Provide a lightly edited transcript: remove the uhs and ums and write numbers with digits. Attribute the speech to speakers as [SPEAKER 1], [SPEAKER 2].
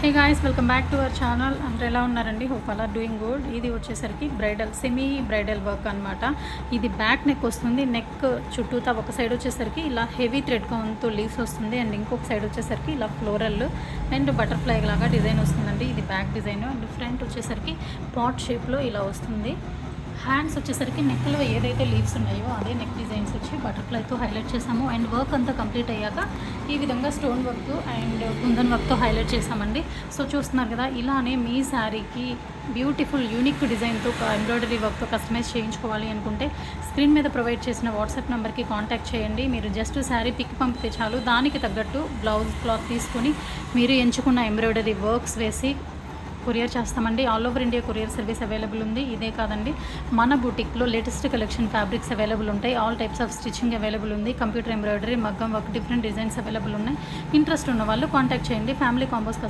[SPEAKER 1] Hey guys, welcome back to our channel. అందరూ ఎలా ఉన్నారండి? Hope all are doing good. ఇది వచ్చేసరికి బ్రైడల్ సెమీ బ్రైడల్ వర్క్ అనమాట. ఇది బ్యాక్ నెక్ వస్తుంది. నెక్ చుట్టూతా ఒక సైడ్ వచ్చేసరికి ఇలా హెవీ థ్రెడ్ కౌన్తో లీవ్స్ వస్తుంది, అండ్ ఇంకొక సైడ్ వచ్చేసరికి ఇలా ఫ్లోరల్ అండ్ బటర్ఫ్లై లాగా డిజైన్ వస్తుందండి. ఇది బ్యాక్ డిజైన్. అండ్ ఫ్రంట్ వచ్చేసరికి పాట్ షేప్లో ఇలా వస్తుంది. హ్యాండ్స్ వచ్చేసరికి నెక్లో ఏదైతే లీవ్స్ ఉన్నాయో అదే నెక్ డిజైన్స్ వచ్చి బటర్ఫ్లైతో హైలైట్ చేసాము. అండ్ వర్క్ అంతా కంప్లీట్ అయ్యాక ఈ విధంగా స్టోన్ వర్క్ అండ్ కుందన్ వర్క్తో హైలైట్ చేసామండి. సో చూస్తున్నారు కదా, ఇలానే మీ శారీకి బ్యూటిఫుల్ యూనిక్ డిజైన్తో ఎంబ్రాయిడరీ వర్క్తో కస్టమైజ్ చేయించుకోవాలి అనుకుంటే స్క్రీన్ మీద ప్రొవైడ్ చేసిన వాట్సాప్ నెంబర్కి కాంటాక్ట్ చేయండి. మీరు జస్ట్ శారీ పిక్ పంపితే చాలు, దానికి తగ్గట్టు బ్లౌజ్ క్లాత్ తీసుకొని మీరు ఎంచుకున్న ఎంబ్రాయిడరీ వర్క్స్ వేసి కొరియర్ చేస్తామండి. All over India courier service available ఉంది. ఇదే కాదండి, మన బుటిక్లో లేటెస్ట్ కలెక్షన్ ఫ్యాబ్రిక్స్ అవైలబుల్ ఉంటాయి. All types off stitching available ఉంది. కంప్యూటర్ ఎంబ్రాయిడరీ, మగ్గం వర్క్, డిఫరెంట్ డిజైన్స్ అవైలబుల్ ఉన్నాయి. ఇంట్రెస్ట్ ఉన్న వాళ్ళు కాంటాక్ట్ చేయండి. Family combos